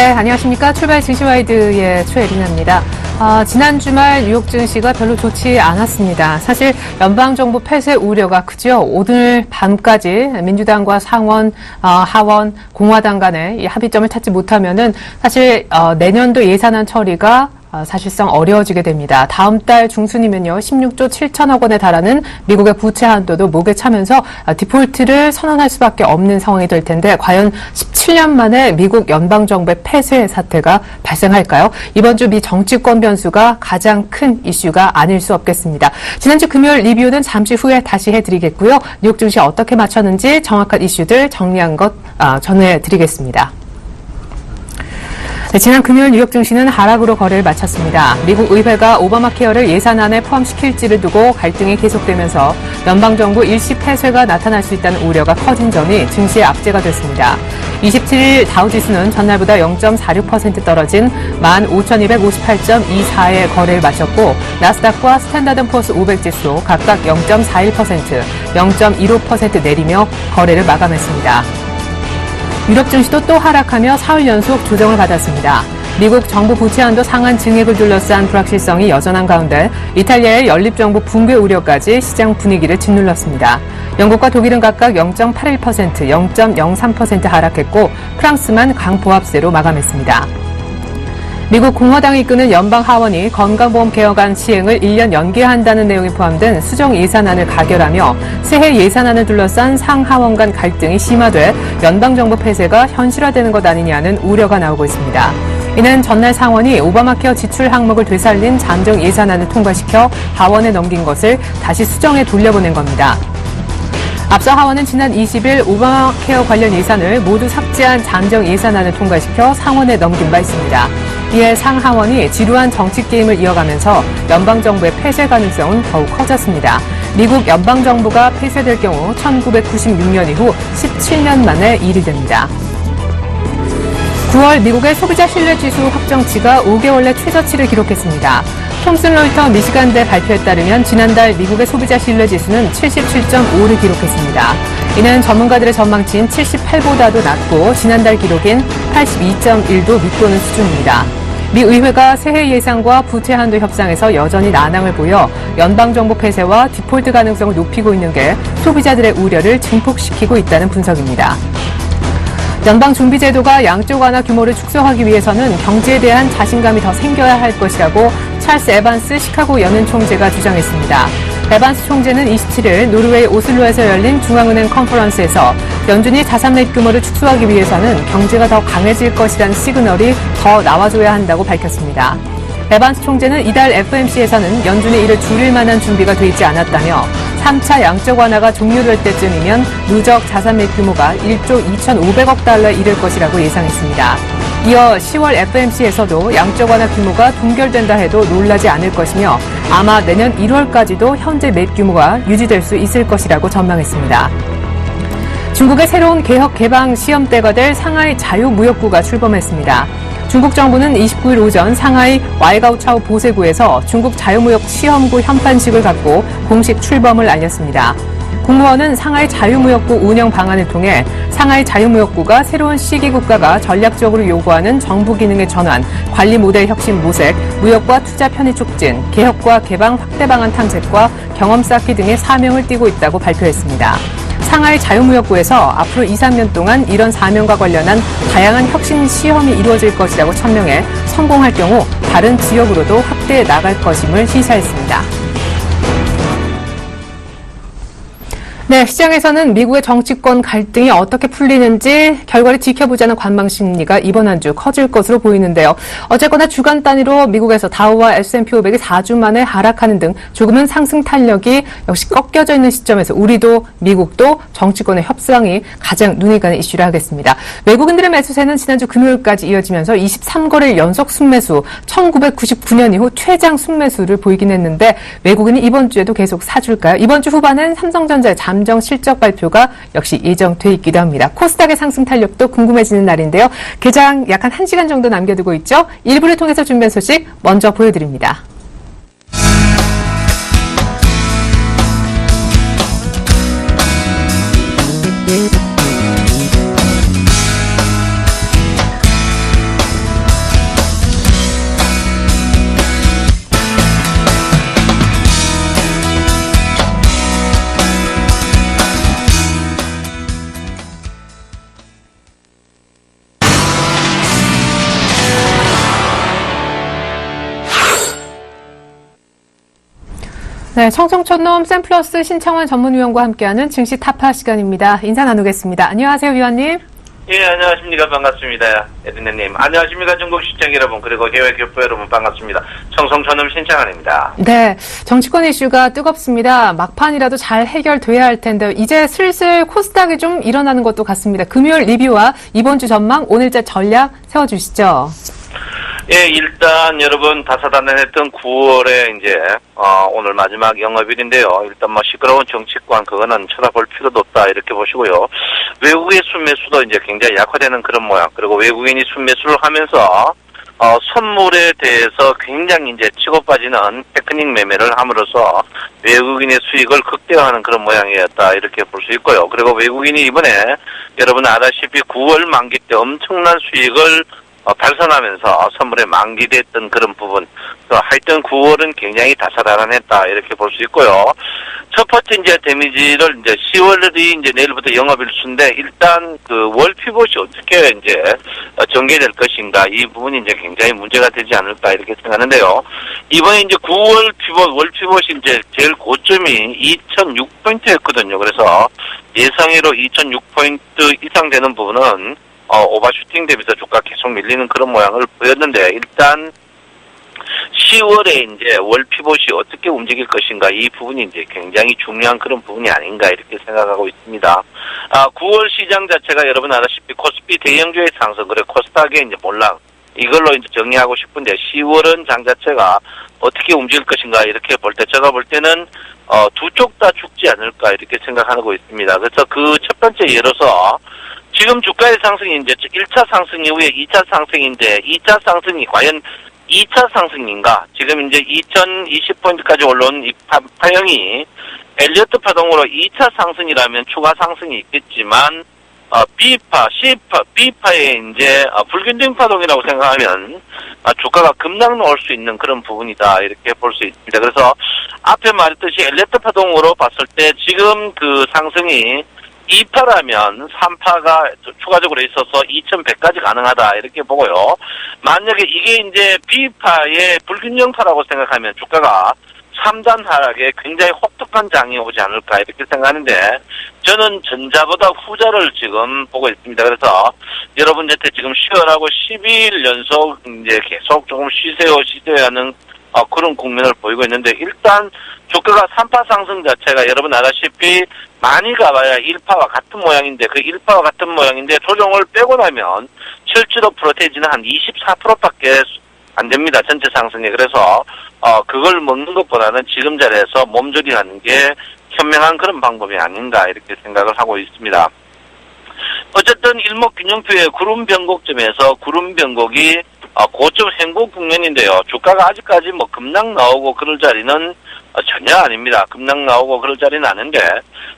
네, 안녕하십니까. 출발 증시와이드의 최예린입니다. 지난 주말 뉴욕 증시가 별로 좋지 않았습니다. 사실 연방정부 폐쇄 우려가 크죠. 오늘 밤까지 민주당과 상원, 하원, 공화당 간에 이 합의점을 찾지 못하면은 사실 내년도 예산안 처리가 사실상 어려워지게 됩니다. 다음 달 중순이면요, 16조 7천억 원에 달하는 미국의 부채 한도도 목에 차면서 디폴트를 선언할 수밖에 없는 상황이 될 텐데, 과연 17년 만에 미국 연방정부의 폐쇄 사태가 발생할까요? 이번 주 미 정치권 변수가 가장 큰 이슈가 아닐 수 없겠습니다. 지난주 금요일 리뷰는 잠시 후에 다시 해드리겠고요. 뉴욕 증시 어떻게 맞췄는지 정확한 이슈들 정리한 것 전해드리겠습니다. 네, 지난 금요일 뉴욕 증시는 하락으로 거래를 마쳤습니다. 미국 의회가 오바마 케어를 예산안에 포함시킬지를 두고 갈등이 계속되면서 연방정부 일시 폐쇄가 나타날 수 있다는 우려가 커진 점이 증시의 악재가 됐습니다. 27일 다우지수는 전날보다 0.46% 떨어진 15,258.24의 거래를 마쳤고, 나스닥과 스탠다드앤푸어스 500지수 각각 0.41%, 0.15% 내리며 거래를 마감했습니다. 유럽 증시도 또 하락하며 사흘 연속 조정을 받았습니다. 미국 정부 부채 한도 상한 증액을 둘러싼 불확실성이 여전한 가운데 이탈리아의 연립정부 붕괴 우려까지 시장 분위기를 짓눌렀습니다. 영국과 독일은 각각 0.81%, 0.03% 하락했고, 프랑스만 강보합세로 마감했습니다. 미국 공화당이 이끄는 연방 하원이 건강보험 개혁안 시행을 1년 연기한다는 내용이 포함된 수정 예산안을 가결하며 새해 예산안을 둘러싼 상하원 간 갈등이 심화돼 연방정부 폐쇄가 현실화되는 것 아니냐는 우려가 나오고 있습니다. 이는 전날 상원이 오바마 케어 지출 항목을 되살린 잠정 예산안을 통과시켜 하원에 넘긴 것을 다시 수정에 돌려보낸 겁니다. 앞서 하원은 지난 20일 오바마 케어 관련 예산을 모두 삭제한 잠정 예산안을 통과시켜 상원에 넘긴 바 있습니다. 이에 상하원이 지루한 정치 게임을 이어가면서 연방정부의 폐쇄 가능성은 더욱 커졌습니다. 미국 연방정부가 폐쇄될 경우 1996년 이후 17년 만에 일이 됩니다. 9월 미국의 소비자 신뢰지수 확정치가 5개월 내 최저치를 기록했습니다. 톰슨 로이터 미시간대 발표에 따르면 지난달 미국의 소비자 신뢰지수는 77.5를 기록했습니다. 이는 전문가들의 전망치인 78보다도 낮고 지난달 기록인 82.1도 밑도는 수준입니다. 미 의회가 새해 예산과 부채 한도 협상에서 여전히 난항을 보여 연방정부 폐쇄와 디폴트 가능성을 높이고 있는 게 소비자들의 우려를 증폭시키고 있다는 분석입니다. 연방준비제도가 양적 완화 규모를 축소하기 위해서는 경제에 대한 자신감이 더 생겨야 할 것이라고 찰스 에반스 시카고 연은 총재가 주장했습니다. 에반스 총재는 27일 노르웨이 오슬로에서 열린 중앙은행 컨퍼런스에서 연준이 자산 매입 규모를 축소하기 위해서는 경제가 더 강해질 것이라는 시그널이 더 나와줘야 한다고 밝혔습니다. 에반스 총재는 이달 FOMC에서는 연준이 이를 줄일 만한 준비가 되지 않았다며 3차 양적 완화가 종료될 때쯤이면 누적 자산 매입 규모가 1조 2,500억 달러에 이를 것이라고 예상했습니다. 이어 10월 FOMC에서도 양적 완화 규모가 동결된다 해도 놀라지 않을 것이며 아마 내년 1월까지도 현재 매입 규모가 유지될 수 있을 것이라고 전망했습니다. 중국의 새로운 개혁 개방 시험대가 될 상하이 자유무역구가 출범했습니다. 중국 정부는 29일 오전 상하이 와이가오차오 보세구에서 중국 자유무역 시험구 현판식을 갖고 공식 출범을 알렸습니다. 국무원은 상하이 자유무역구 운영 방안을 통해 상하이 자유무역구가 새로운 시기 국가가 전략적으로 요구하는 정부 기능의 전환, 관리 모델 혁신 모색, 무역과 투자 편의 촉진, 개혁과 개방 확대 방안 탐색과 경험 쌓기 등의 사명을 띠고 있다고 발표했습니다. 상하이 자유무역구에서 앞으로 2, 3년 동안 이런 사명과 관련한 다양한 혁신 시험이 이루어질 것이라고 천명해 성공할 경우 다른 지역으로도 확대해 나갈 것임을 시사했습니다. 네, 시장에서는 미국의 정치권 갈등이 어떻게 풀리는지 결과를 지켜보자는 관망 심리가 이번 한 주 커질 것으로 보이는데요. 어쨌거나 주간 단위로 미국에서 다우와 S&P 500이 4주 만에 하락하는 등 조금은 상승 탄력이 역시 꺾여져 있는 시점에서 우리도 미국도 정치권의 협상이 가장 눈에 가는 이슈라 하겠습니다. 외국인들의 매수세는 지난주 금요일까지 이어지면서 23거래일 연속 순매수, 1999년 이후 최장 순매수를 보이긴 했는데 외국인이 이번 주에도 계속 사줄까요? 이번 주 후반엔 삼성전자의 잠정 실적 발표가 역시 예정돼 있기도 합니다. 코스닥의 상승 탄력도 궁금해지는 날인데요. 개장 약 한 1시간 정도 남겨두고 있죠. 일부를 통해서 준비한 소식 먼저 보여드립니다. 네, 청청촌놈 샘플러스 신창원 전문위원과 함께하는 증시 타파 시간입니다. 인사 나누겠습니다. 안녕하세요, 위원님. 예, 안녕하십니까. 반갑습니다. 에드네님. 안녕하십니까. 중국 시청 여러분, 그리고 해외 교포 여러분 반갑습니다. 청송촌놈 신창원입니다. 네, 정치권 이슈가 뜨겁습니다. 막판이라도 잘 해결돼야 할 텐데 이제 슬슬 코스닥이 좀 일어나는 것도 같습니다. 금요일 리뷰와 이번 주 전망, 오늘자 전략 세워주시죠. 예, 일단 여러분 다사다난했던 9월에 이제 오늘 마지막 영업일인데요. 일단 뭐 시끄러운 정치권 그거는 쳐다볼 필요도 없다 이렇게 보시고요. 외국의 순매수도 이제 굉장히 약화되는 그런 모양. 그리고 외국인이 순매수를 하면서 선물에 대해서 굉장히 이제 치고 빠지는 테크닉 매매를 함으로써 외국인의 수익을 극대화하는 그런 모양이었다 이렇게 볼 수 있고요. 그리고 외국인이 이번에 여러분 알다시피 9월 만기 때 엄청난 수익을 발산하면서 선물에 만기됐던 그런 부분. 하여튼 9월은 굉장히 다사다난했다 이렇게 볼 수 있고요. 첫 번째 이제 데미지를 이제 10월이 이제 내일부터 영업일수인데 일단 그 월 피봇이 어떻게 이제 전개될 것인가 이 부분이 이제 굉장히 문제가 되지 않을까 이렇게 생각하는데요. 이번에 이제 9월 피봇 월 피봇이 이제 제일 고점이 2006포인트였거든요. 그래서 예상외로 2006포인트 이상 되는 부분은 오버슈팅 대비해서 주가 계속 밀리는 그런 모양을 보였는데 일단 10월에 이제 월 피봇이 어떻게 움직일 것인가 이 부분이 이제 굉장히 중요한 그런 부분이 아닌가 이렇게 생각하고 있습니다. 9월 시장 자체가 여러분 알다시피 코스피 대형주의 상승 그리고 코스닥의 이제 몰락 이걸로 이제 정리하고 싶은데 10월은 장 자체가 어떻게 움직일 것인가 이렇게 볼 때 제가 볼 때는 두 쪽 다 죽지 않을까 이렇게 생각하고 있습니다. 그래서 그 첫 번째 예로서 지금 주가의 상승이 이제 1차 상승 이후에 2차 상승인데 2차 상승이 과연 2차 상승인가? 지금 이제 2020포인트까지 올라온 이 파형이 엘리어트 파동으로 2차 상승이라면 추가 상승이 있겠지만 B파, C파, B파의 이제 불균등 파동이라고 생각하면 주가가 급락 나올 수 있는 그런 부분이다 이렇게 볼 수 있습니다. 그래서 앞에 말했듯이 엘리어트 파동으로 봤을 때 지금 그 상승이 2파라면 3파가 추가적으로 있어서 2100까지 가능하다 이렇게 보고요. 만약에 이게 이제 B파의 불균형파라고 생각하면 주가가 3단 하락에 굉장히 혹독한 장이 오지 않을까 이렇게 생각하는데 저는 전자보다 후자를 지금 보고 있습니다. 그래서 여러분한테 지금 쉬어라고 12일 연속 이제 계속 조금 쉬세요 하는 그런 국면을 보이고 있는데 일단 주가가 3파 상승 자체가 여러분 알다시피 많이 가봐야 1파와 같은 모양인데 그 1파와 같은 모양인데 조정을 빼고 나면 실제로 프로테이지는 한 24%밖에 안 됩니다. 전체 상승에. 그래서 그걸 먹는 것보다는 지금 자리에서 몸조리하는 게 현명한 그런 방법이 아닌가 이렇게 생각을 하고 있습니다. 어쨌든 일목균형표의 구름 변곡점에서 구름 변곡이 고점 횡보 국면인데요. 주가가 아직까지 뭐 급락 나오고 그럴 자리는 전혀 아닙니다. 급락 나오고 그럴 자리는 아닌데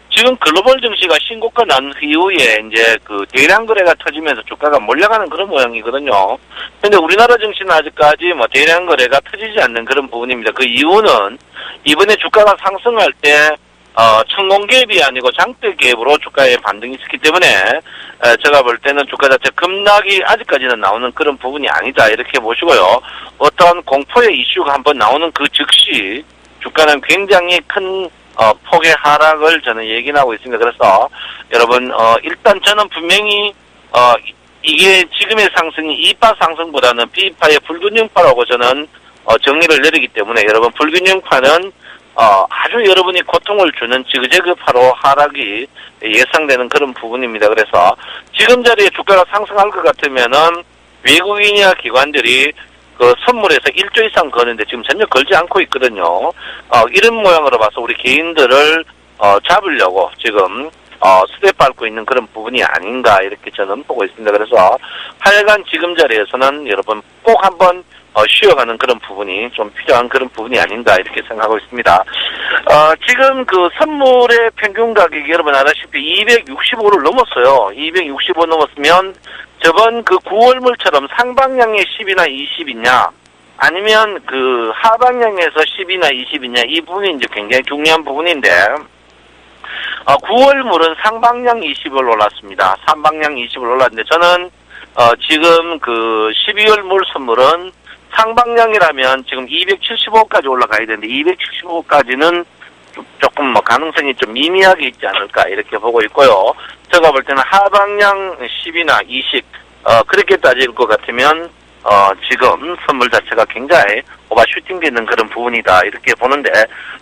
지금 글로벌 증시가 신고가 난 이후에 이제 그 대량 거래가 터지면서 주가가 몰려가는 그런 모양이거든요. 근데 우리나라 증시는 아직까지 뭐 대량 거래가 터지지 않는 그런 부분입니다. 그 이유는 이번에 주가가 상승할 때 천공갭이 아니고 장대갭으로 주가의 반등이 있었기 때문에 제가 볼 때는 주가 자체 급락이 아직까지는 나오는 그런 부분이 아니다 이렇게 보시고요. 어떤 공포의 이슈가 한번 나오는 그 즉시 주가는 굉장히 큰 폭의 하락을 저는 예견하고 있습니다. 그래서 여러분 일단 저는 분명히 이게 지금의 상승이 2파 상승보다는 B파의 불균형파라고 저는 정리를 내리기 때문에 여러분 불균형파는 아주 여러분이 고통을 주는 지그재그파로 하락이 예상되는 그런 부분입니다. 그래서 지금 자리에 주가가 상승할 것 같으면은 외국인이나 기관들이 그 선물에서 1조 이상 거는데 지금 전혀 걸지 않고 있거든요. 이런 모양으로 봐서 우리 개인들을 잡으려고 지금 스텝 밟고 있는 그런 부분이 아닌가 이렇게 저는 보고 있습니다. 그래서 하여간 지금 자리에서는 여러분 꼭 한번 쉬어가는 그런 부분이 좀 필요한 그런 부분이 아닌가 이렇게 생각하고 있습니다. 지금 그 선물의 평균 가격이 여러분 알다시피 265를 넘었어요. 265 넘었으면 저번 그 9월물처럼 상방향의 10이나 20이냐 아니면 그 하방향에서 10이나 20이냐 이 부분이 이제 굉장히 중요한 부분인데 9월물은 상방향 20을 올랐습니다. 상방향 20을 올랐는데 저는 지금 그 12월물 선물은 상방향이라면 지금 275까지 올라가야 되는데 275까지는 조금 뭐 가능성이 좀 미미하게 있지 않을까 이렇게 보고 있고요. 제가 볼 때는 하방향 10이나 20 그렇게 따질 것 같으면 지금 선물 자체가 굉장히 오버슈팅 되는 그런 부분이다 이렇게 보는데,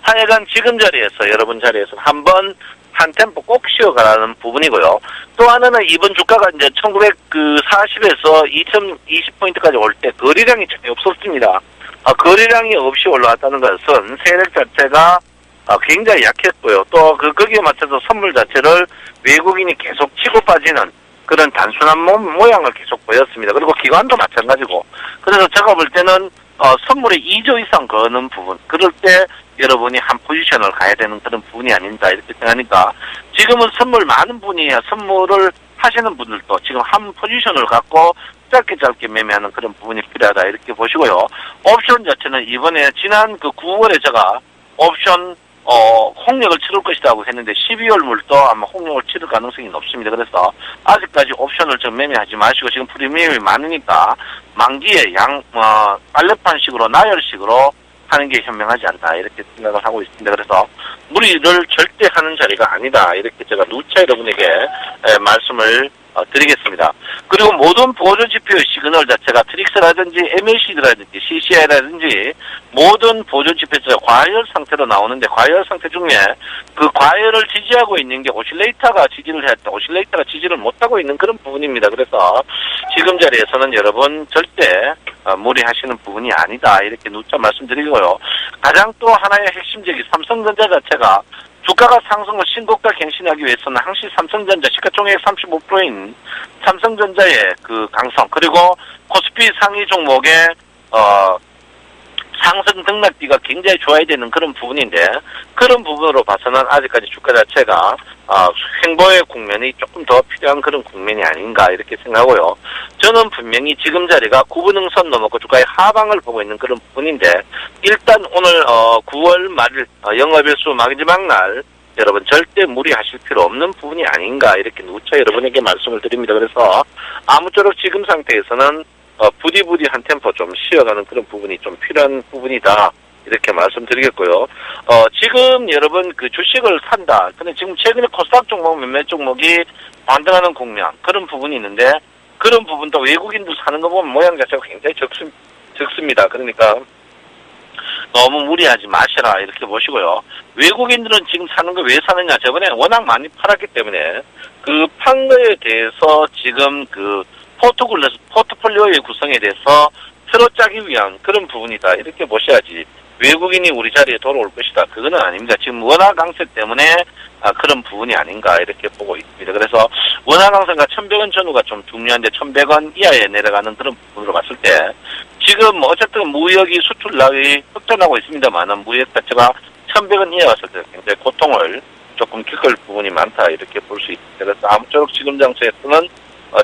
하여간 지금 자리에서 여러분 자리에서 한번 한 템포 꼭 쉬어가라는 부분이고요. 또 하나는 이번 주가가 이제 1940에서 2020포인트까지 올 때 거래량이 전혀 없었습니다. 거래량이 없이 올라왔다는 것은 세력 자체가 굉장히 약했고요. 또 거기에 맞춰서 선물 자체를 외국인이 계속 치고 빠지는 그런 단순한 모양을 계속 보였습니다. 그리고 기관도 마찬가지고. 그래서 제가 볼 때는 선물에 2조 이상 거는 부분, 그럴 때 여러분이 한 포지션을 가야 되는 그런 부분이 아닌가 이렇게 생각하니까, 지금은 선물 많은 분이 선물을 하시는 분들도 지금 한 포지션을 갖고 짧게 매매하는 그런 부분이 필요하다 이렇게 보시고요. 옵션 자체는 이번에 지난 그 9월에 제가 옵션 홍역을 치를 것이라고 했는데 12월 물도 아마 홍역을 치를 가능성이 높습니다. 그래서 아직까지 옵션을 좀 매매하지 마시고, 지금 프리미엄이 많으니까 만기에 빨래판식으로 나열식으로 하는 게 현명하지 않다 이렇게 생각을 하고 있습니다. 그래서 무리를 절대 하는 자리가 아니다 이렇게 제가 누차 여러분에게 말씀을 드리겠습니다. 그리고 모든 보조 지표 시그널 자체가 트릭스라든지 MACD라든지 CCI라든지 모든 보조 지표에서 과열 상태로 나오는데, 과열 상태 중에 그 과열을 지지하고 있는 게 오실레이터가 지지를 해야 돼. 오실레이터가 지지를 못하고 있는 그런 부분입니다. 그래서 지금 자리에서는 여러분 절대 무리하시는 부분이 아니다 이렇게 누차 말씀드리고요. 가장 또 하나의 핵심적인 삼성전자 자체가 주가가 상승을 신고가 갱신하기 위해서는 항시 삼성전자 시가총액 35%인 삼성전자의 그 강성, 그리고 코스피 상위 종목의 상승 등락비가 굉장히 좋아야 되는 그런 부분인데, 그런 부분으로 봐서는 아직까지 주가 자체가 횡보의 국면이 조금 더 필요한 그런 국면이 아닌가 이렇게 생각하고요. 저는 분명히 지금 자리가 9분응선 넘었고 주가의 하방을 보고 있는 그런 부분인데, 일단 오늘 9월 말일 영업일수 마지막 날 여러분 절대 무리하실 필요 없는 부분이 아닌가 이렇게 누차 여러분에게 말씀을 드립니다. 그래서 아무쪼록 지금 상태에서는 부디부디한 템포 좀 쉬어가는 그런 부분이 좀 필요한 부분이다 이렇게 말씀드리겠고요. 지금 여러분 그 주식을 산다. 근데 지금 최근에 코스닥 종목 몇몇 종목이 반등하는 국면 그런 부분이 있는데, 그런 부분도 외국인도 사는 거 보면 모양 자체가 굉장히 적습니다. 그러니까 너무 무리하지 마시라 이렇게 보시고요. 외국인들은 지금 사는 거 왜 사느냐? 저번에 워낙 많이 팔았기 때문에 그 판 거에 대해서 지금 그 포트폴리오의 구성에 대해서 틀어 짜기 위한 그런 부분이다 이렇게 보셔야지, 외국인이 우리 자리에 돌아올 것이다 그거는 아닙니다. 지금 원화 강세 때문에 그런 부분이 아닌가 이렇게 보고 있습니다. 그래서 원화 강세가 1,100원 전후가 좀 중요한데 1,100원 이하에 내려가는 그런 부분으로 봤을 때, 지금 어쨌든 무역이 수출량이 흑전하고 있습니다만 무역 자체가 1,100원 이하 왔을 때 굉장히 고통을 조금 겪을 부분이 많다 이렇게 볼 수 있습니다. 그래서 아무쪼록 지금 장소에서는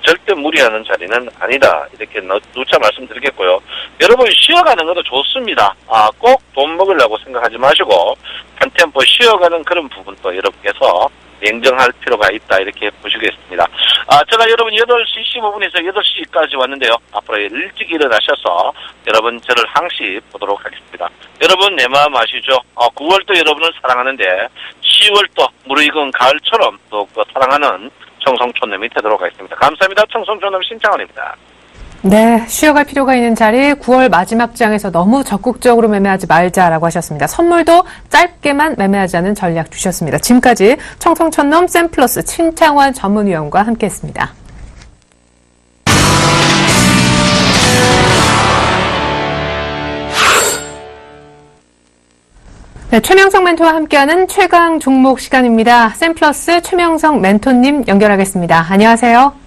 절대 무리하는 자리는 아니다 이렇게 누차 말씀드리겠고요. 여러분 쉬어가는 것도 좋습니다. 꼭 돈 먹으려고 생각하지 마시고 한 템포 쉬어가는 그런 부분도 여러분께서 냉정할 필요가 있다 이렇게 보시겠습니다. 제가 여러분 8시 15분에서 8시까지 왔는데요. 앞으로 일찍 일어나셔서 여러분 저를 항시 보도록 하겠습니다. 여러분 내 마음 아시죠? 9월도 여러분을 사랑하는데 10월도 무르익은 가을처럼 또 사랑하는 청송촌놈이 되도록 하겠습니다. 감사합니다. 청송촌놈 신창원입니다. 네, 쉬어갈 필요가 있는 자리 9월 마지막 장에서 너무 적극적으로 매매하지 말자라고 하셨습니다. 선물도 짧게만 매매하자는 전략 주셨습니다. 지금까지 청송촌놈 샘플러스 신창원 전문위원과 함께했습니다. 네, 최명성 멘토와 함께하는 최강 종목 시간입니다. 샘플러스 최명성 멘토님 연결하겠습니다. 안녕하세요.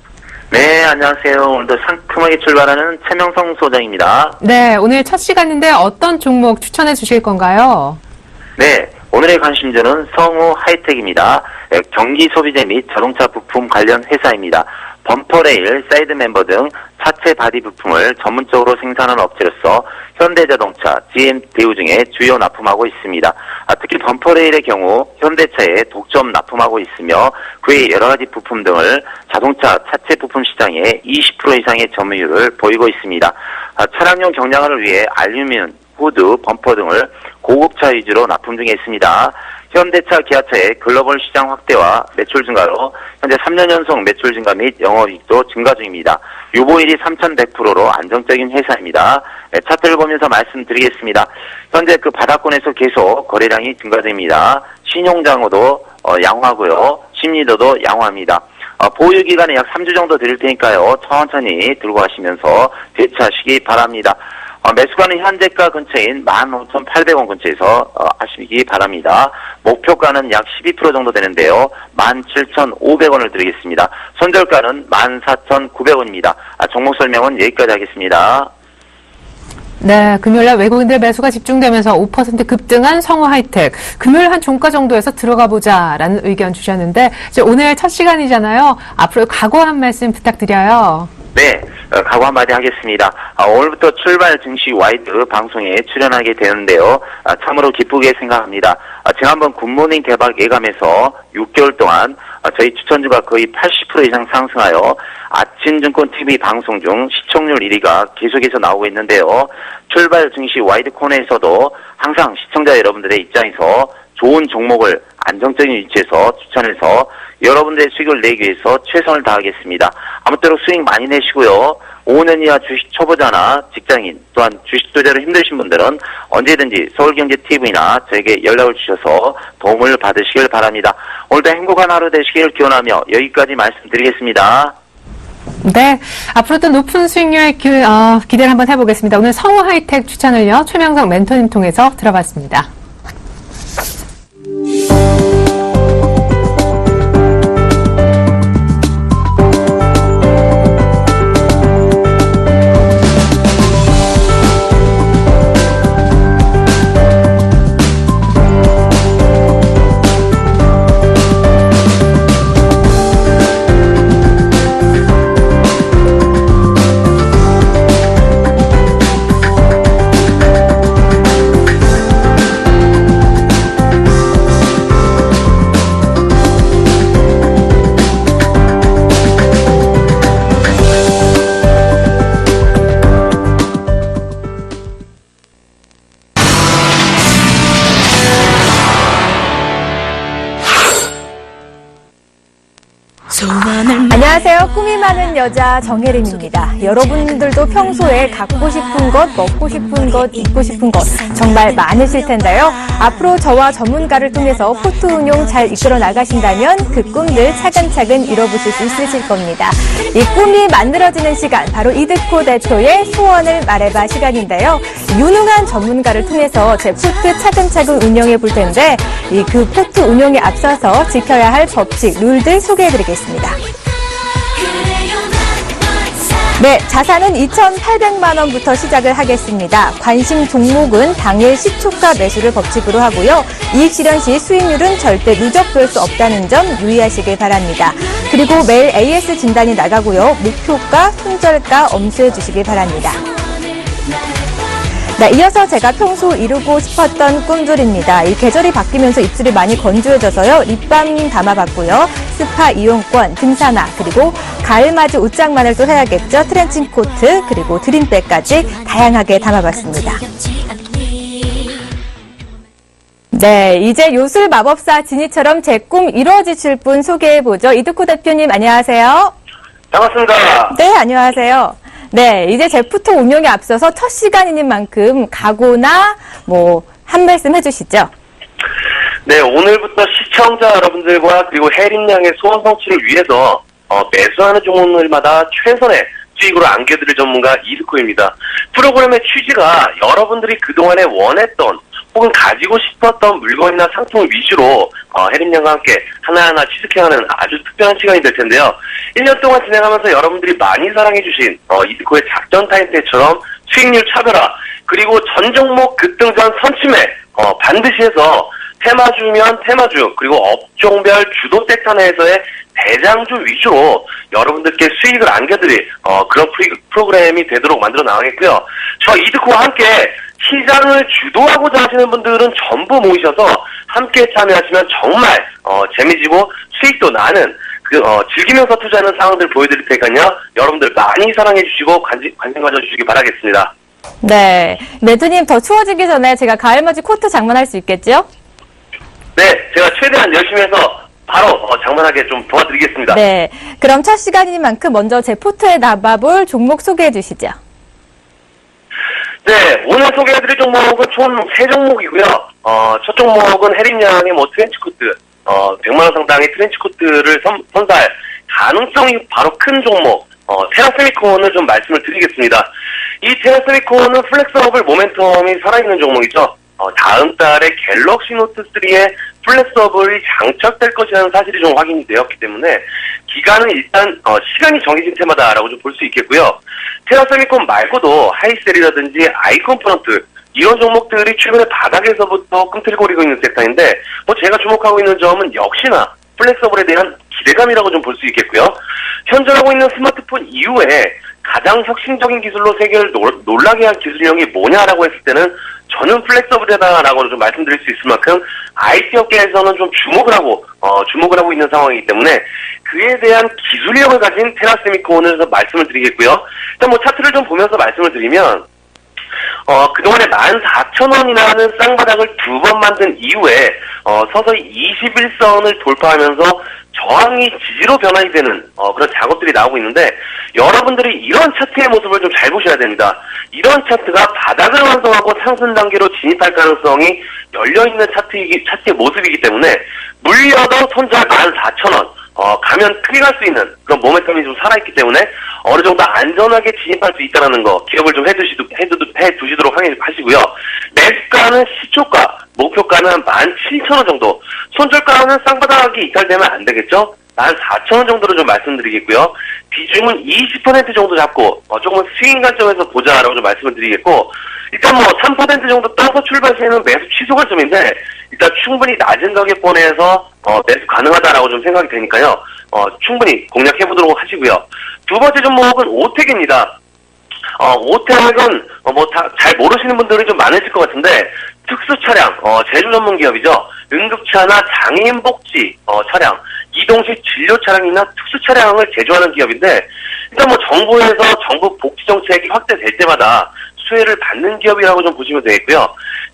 네, 안녕하세요. 오늘도 상큼하게 출발하는 최명성 소장입니다. 네, 오늘 첫 시간인데 어떤 종목 추천해 주실 건가요? 네, 오늘의 관심주는 성우 하이텍입니다. 경기 소비재 및 자동차 부품 관련 회사입니다. 범퍼레일, 사이드 멤버 등 차체 바디 부품을 전문적으로 생산하는 업체로서 현대자동차, GM, 대우 등에 주요 납품하고 있습니다. 특히 범퍼레일의 경우 현대차에 독점 납품하고 있으며 그의 여러 가지 부품 등을 자동차 차체 부품 시장에 20% 이상의 점유율을 보이고 있습니다. 차량용 경량화를 위해 후드, 범퍼 등을 고급차 위주로 납품 중에 있습니다. 현대차, 기아차의 글로벌 시장 확대와 매출 증가로 현재 3년 연속 매출 증가 및 영업이익도 증가 중입니다. 유보율이 3,100%로 안정적인 회사입니다. 차트를 보면서 말씀드리겠습니다. 현재 그 바닥권에서 계속 거래량이 증가됩니다. 신용장어도 양호하고요. 심리도도 양호합니다. 보유 기간에 약 3주 정도 드릴 테니까요. 천천히 들고 가시면서 대처하시기 바랍니다. 매수가는 현재가 근처인 15,800원 근처에서 하시기 바랍니다. 목표가는 약 12% 정도 되는데요. 17,500원을 드리겠습니다. 손절가는 14,900원입니다. 종목 설명은 여기까지 하겠습니다. 네, 금요일날 외국인들 매수가 집중되면서 5% 급등한 성우 하이텍. 금요일 한 종가 정도에서 들어가 보자라는 의견 주셨는데 이제 오늘 첫 시간이잖아요. 앞으로 각오 한 말씀 부탁드려요. 네, 각오 한마디 하겠습니다. 오늘부터 출발 증시 와이드 방송에 출연하게 되는데요. 참으로 기쁘게 생각합니다. 지난번 굿모닝 대박 예감에서 6개월 동안 저희 추천주가 거의 80% 이상 상승하여 아침증권 TV 방송 중 시청률 1위가 계속해서 나오고 있는데요. 출발 증시 와이드 코너에서도 항상 시청자 여러분들의 입장에서 좋은 종목을 안정적인 위치에서 추천해서 여러분들의 수익을 내기 위해서 최선을 다하겠습니다. 아무쪼록 수익 많이 내시고요. 5년 이하 주식 초보자나 직장인 또한 주식 투자로 힘드신 분들은 언제든지 서울경제TV나 저에게 연락을 주셔서 도움을 받으시길 바랍니다. 오늘도 행복한 하루 되시길 기원하며 여기까지 말씀드리겠습니다. 네, 앞으로도 높은 수익률 기대를 한번 해보겠습니다. 오늘 성우 하이텍 추천을요. 최명석 멘토님 통해서 들어봤습니다. 안녕하세요. 꿈이 많은 여자 정혜림입니다. 여러분들도 평소에 갖고 싶은 것, 먹고 싶은 것, 입고 싶은 것 정말 많으실 텐데요. 앞으로 저와 전문가를 통해서 포트 운용 잘 이끌어 나가신다면 그 꿈들 차근차근 이뤄보실 수 있으실 겁니다. 이 꿈이 만들어지는 시간, 바로 이드코 대표의 소원을 말해봐 시간인데요. 유능한 전문가를 통해서 제 포트 차근차근 운영해 볼 텐데 그 포트 운용에 앞서서 지켜야 할 법칙, 룰들 소개해드리겠습니다. 네, 자산은 2,800만 원부터 시작을 하겠습니다. 관심 종목은 당일 시초가 매수를 법칙으로 하고요. 이익 실현 시 수익률은 절대 누적될 수 없다는 점 유의하시길 바랍니다. 그리고 매일 AS 진단이 나가고요. 목표가, 손절가 엄수해 주시길 바랍니다. 네, 이어서 제가 평소 이루고 싶었던 꿈들입니다. 이 계절이 바뀌면서 입술이 많이 건조해져서요. 립밤 담아봤고요. 스파 이용권, 등산화, 그리고 가을맞이 옷장만을 또 해야겠죠. 트렌칭 코트, 그리고 드림백까지 다양하게 담아봤습니다. 네, 이제 요술 마법사 지니처럼 제 꿈 이루어지실 분 소개해보죠. 이드코 대표님 안녕하세요. 반갑습니다. 네, 안녕하세요. 네, 이제 제프토 운용에 앞서서 첫 시간인 만큼 각오나 한 말씀 해주시죠. 네, 오늘부터 시청자 여러분들과 그리고 혜림 양의 소원 성취를 위해서 매수하는 종목들마다 최선의 수익으로 안겨드릴 전문가 이드코입니다. 프로그램의 취지가 여러분들이 그동안에 원했던 혹은 가지고 싶었던 물건이나 상품 위주로 혜림 양과 함께 하나하나 취득해가는 아주 특별한 시간이 될 텐데요. 1년 동안 진행하면서 여러분들이 많이 사랑해주신 이드코의 작전 타임 때처럼 수익률 차별화, 그리고 전 종목 급등전 선침해 반드시 해서 테마주면 테마주, 그리고 업종별 주도 섹터 내에서의 대장주 위주로 여러분들께 수익을 안겨드릴 그런 프로그램이 되도록 만들어 나가겠고요. 저 이드코와 함께 시장을 주도하고자 하시는 분들은 전부 모이셔서 함께 참여하시면 정말 재미지고 수익도 나는 즐기면서 투자하는 상황들 보여드릴 테니까요. 여러분들 많이 사랑해 주시고 관심 가져주시기 바라겠습니다. 네. 매튜님 더 추워지기 전에 제가 가을맞이 코트 장만할 수 있겠죠? 네, 제가 최대한 열심히 해서 바로 장만하게 좀 도와드리겠습니다. 네. 그럼 첫 시간인 만큼 먼저 제 포트에 담아볼 종목 소개해 주시죠. 네, 오늘 소개해드릴 종목은 총 3종목이고요. 첫 종목은 해림양의 트렌치코트, 100만원 상당의 트렌치코트를 선사할 가능성이 바로 큰 종목, 테라세미콘을 좀 말씀을 드리겠습니다. 이 테라세미콘은 플렉서블 모멘텀이 살아있는 종목이죠. 다음 달에 갤럭시 노트 3에 플렉서블이 장착될 것이라는 사실이 좀 확인이 되었기 때문에 기간은 일단 시간이 정해진 테마다라고 좀 볼 수 있겠고요. 테라세미콘 말고도 하이셀이라든지 아이컴포넌트 이런 종목들이 최근에 바닥에서부터 꿈틀거리고 있는 섹터인데 제가 주목하고 있는 점은 역시나 플렉서블에 대한 기대감이라고 좀 볼 수 있겠고요. 현존하고 있는 스마트폰 이후에 가장 혁신적인 기술로 세계를 놀라게 한 기술력이 뭐냐라고 했을 때는 저는 플렉서블이다라고 좀 말씀드릴 수 있을 만큼 IT 업계에서는 좀 주목을 하고 있는 상황이기 때문에 그에 대한 기술력을 가진 테라세미콘을 말씀을 드리겠고요. 일단 차트를 좀 보면서 말씀을 드리면 그동안에 14,000원이라는 쌍바닥을 2번 만든 이후에 서서히 21선을 돌파하면서 저항이 지지로 변환이 되는 그런 작업들이 나오고 있는데 여러분들이 이런 차트의 모습을 좀 잘 보셔야 됩니다. 이런 차트가 바닥을 완성하고 상승 단계로 진입할 가능성이 열려있는 차트의 모습이기 때문에 물려도 손절 14,000원 가면 크게 갈 수 있는 그런 모멘텀이 좀 살아있기 때문에 어느 정도 안전하게 진입할 수 있다는 거 기억을 좀 해두시도록 하시고요. 매수가는 시초가, 목표가는 17,000원 정도, 손절가는 쌍바닥이 이탈되면 안 되겠죠? 14,000원 정도로 좀 말씀드리겠고요. 비중은 20% 정도 잡고 조금은 스윙 관점에서 보자라고 좀 말씀을 드리겠고 일단 3% 정도 떠서 출발 시에는 매수 취소 관점인데 일단 충분히 낮은 가격권에서 매수 가능하다라고 좀 생각이 되니까요. 충분히 공략해보도록 하시고요. 두 번째 종목은 오텍입니다. 오텍은 잘 모르시는 분들이 좀 많으실 것 같은데 특수 차량, 제조 전문 기업이죠. 응급차나 장애인 복지 차량, 이동식 진료 차량이나 특수 차량을 제조하는 기업인데 일단 정부에서 정부 복지 정책이 확대될 때마다 수혜를 받는 기업이라고 좀 보시면 되겠고요.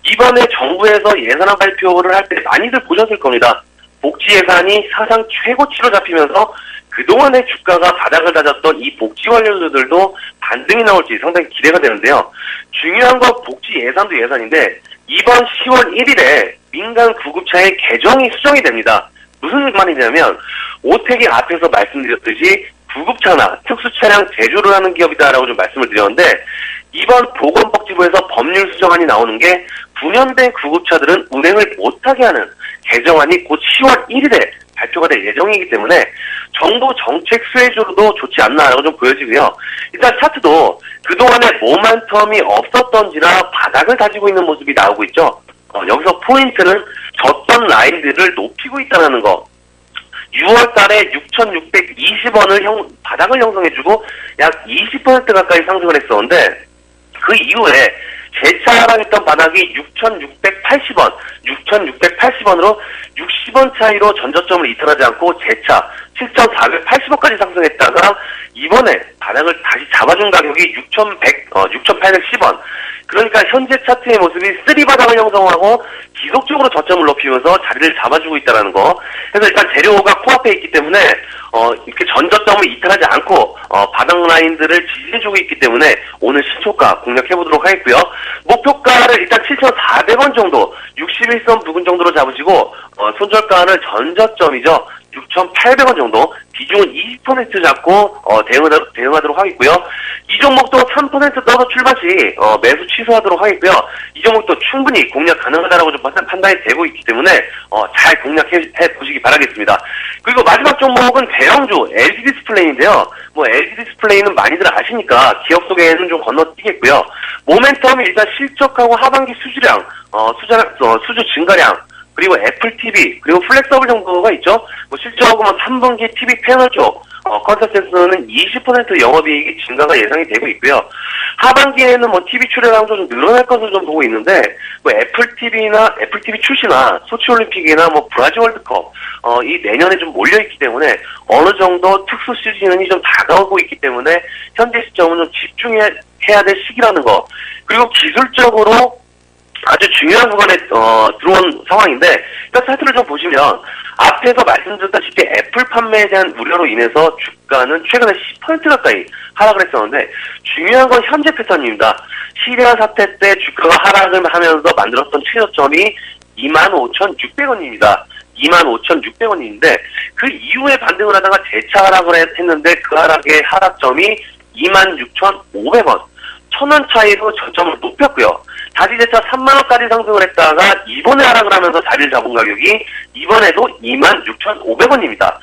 이번에 정부에서 예산안 발표를 할 때 많이들 보셨을 겁니다. 복지 예산이 사상 최고치로 잡히면서 그동안의 주가가 바닥을 다졌던 이 복지 관련주들도 반등이 나올지 상당히 기대가 되는데요. 중요한 건 복지 예산도 예산인데 이번 10월 1일에 민간 구급차의 개정이 수정이 됩니다. 무슨 말이냐면 오텍이 앞에서 말씀드렸듯이 구급차나 특수차량 제조를 하는 기업이다라고 좀 말씀을 드렸는데 이번 보건복지부에서 법률 수정안이 나오는 게 9년 된 구급차들은 운행을 못하게 하는 개정안이 곧 10월 1일에 발표가 될 예정이기 때문에 정부 정책 수혜주로도 좋지 않나라고 좀 보여지고요. 일단 차트도 그동안에 모멘텀이 없었던지라 바닥을 다지고 있는 모습이 나오고 있죠. 여기서 포인트는 졌던 라인들을 높이고 있다는 거. 6월 달에 6,620원을 바닥을 형성해주고 약 20% 가까이 상승을 했었는데 그 이후에 재차 하락했던 바닥이 6,680원, 6,680원으로 60원 차이로 전저점을 이탈하지 않고 재차 7,480원까지 상승했다가 이번에 바닥을 다시 잡아준 가격이 6,810원. 그러니까 현재 차트의 모습이 3바닥을 형성하고 지속적으로 저점을 높이면서 자리를 잡아주고 있다는 거. 그래서 일단 재료가 코앞에 있기 때문에 이렇게 전저점을 이탈하지 않고 바닥 라인들을 지지해주고 있기 때문에 오늘 시초가 공략해보도록 하겠고요. 목표가를 일단 7,400원 정도, 61선 부근 정도로 잡으시고 손절가는 전저점이죠. 6,800원 정도, 비중은 20% 잡고 대응하도록 하겠고요. 이 종목도 3% 떠서 출발 시 매수 취소하도록 하겠고요. 이 종목도 충분히 공략 가능하다라고 좀 판단이 되고 있기 때문에 잘 공략해 보시기 바라겠습니다. 그리고 마지막 종목은 대형주 LG 디스플레이인데요. LG 디스플레이는 많이들 아시니까 기업 소개는 좀 건너뛰겠고요. 모멘텀이 일단 실적하고 하반기 수주량, 수주 증가량, 그리고 애플 TV, 그리고 플렉서블 정도가 있죠. 실적하고 3분기 TV 패널 쪽, 컨센서스는 20% 영업이익이 증가가 예상이 되고 있고요. 하반기에는 뭐 TV 출연량도 좀 늘어날 것으로 좀 보고 있는데, 뭐 애플 TV 출시나 소치올림픽이나 뭐 브라질 월드컵, 이 내년에 좀 몰려있기 때문에 어느 정도 특수 시즌이 좀 다가오고 있기 때문에 현재 시점은 좀 집중해야 될 시기라는 거. 그리고 기술적으로 아주 중요한 구간에 들어온 상황인데, 일단 차트를 좀 보시면 앞에서 말씀드렸다시피 애플 판매에 대한 우려로 인해서 주가는 최근에 10% 가까이 하락을 했었는데, 중요한 건 현재 패턴입니다. 시리아 사태 때 주가가 하락을 하면서 만들었던 최저점이 25,600원입니다. 25,600원인데 그 이후에 반등을 하다가 재차 하락을 했는데 그 하락의 하락점이 26,500원. 1,000원 차이로 저점을 높였고요. 다시 재차 3만원까지 상승을 했다가 이번에 하락을 하면서 자리를 잡은 가격이 이번에도 26,500원입니다.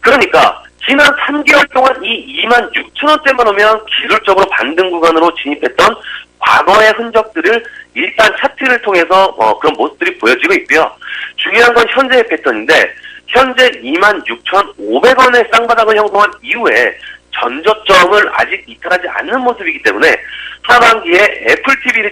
그러니까 지난 3개월 동안 이 26,000원대만 오면 기술적으로 반등 구간으로 진입했던 과거의 흔적들을 일단 차트를 통해서 그런 모습들이 보여지고 있고요. 중요한 건 현재의 패턴인데 현재 26,500원의 쌍바닥을 형성한 이후에 전저점을 아직 이탈하지 않는 모습이기 때문에 하반기에 애플 TV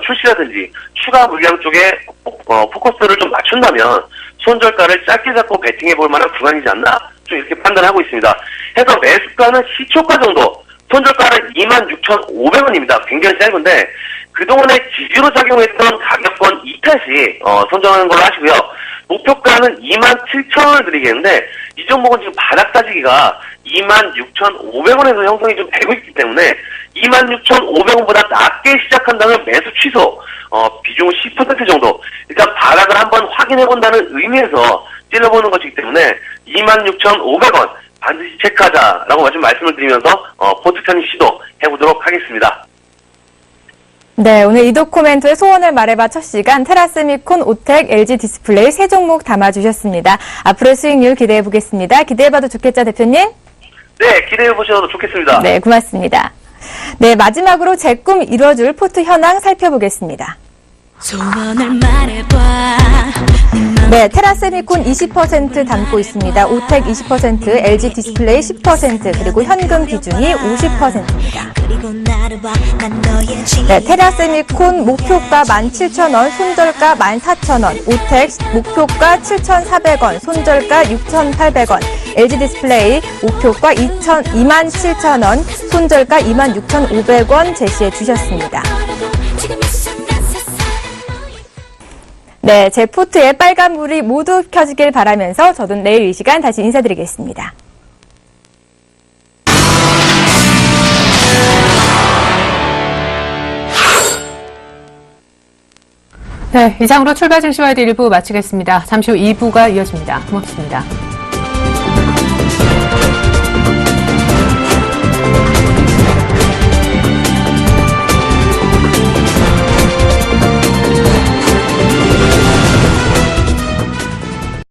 출시라든지 추가 물량 쪽에 포커스를 좀 맞춘다면 손절가를 짧게 잡고 베팅해 볼 만한 구간이지 않나 좀 이렇게 판단하고 있습니다. 해서 매수가는 시초가 정도, 손절가는 26,500원입니다. 굉장히 짧은데 그동안에 지지로 작용했던 가격권 이탈 시 선정하는 걸로 하시고요. 목표가는 27,000원을 드리겠는데 이 종목은 지금 바닥 따지기가 26,500원에서 형성이 좀 되고 있기 때문에 26,500원보다 낮게 시작한다면 매수 취소, 비중은 10% 정도. 일단 바닥을 한번 확인해본다는 의미에서 찔러보는 것이기 때문에 26,500원 반드시 체크하자라고 말씀을 드리면서 포트 편입 시도해보도록 하겠습니다. 네, 오늘 이도코멘토의 소원을 말해봐 첫 시간 테라세미콘, 오텍, LG 디스플레이 세 종목 담아주셨습니다. 앞으로의 수익률 기대해보겠습니다. 기대해봐도 좋겠죠, 대표님? 네, 기대해보셔도 좋겠습니다. 네, 고맙습니다. 네, 마지막으로 제 꿈 이뤄줄 포트 현황 살펴보겠습니다. 소원을 말해봐. 네, 테라세미콘 20% 담고 있습니다. 오텍 20%, LG 디스플레이 10%, 그리고 현금 비중이 50%입니다. 네, 테라세미콘 목표가 17,000원, 손절가 14,000원, 오텍 목표가 7,400원, 손절가 6,800원, LG 디스플레이 목표가 27,000원, 손절가 26,500원 제시해 주셨습니다. 네, 제 포트에 빨간불이 모두 켜지길 바라면서 저도 내일 이 시간 다시 인사드리겠습니다. 네, 이상으로 출발 증시와의 1부 마치겠습니다. 잠시 후 2부가 이어집니다. 고맙습니다.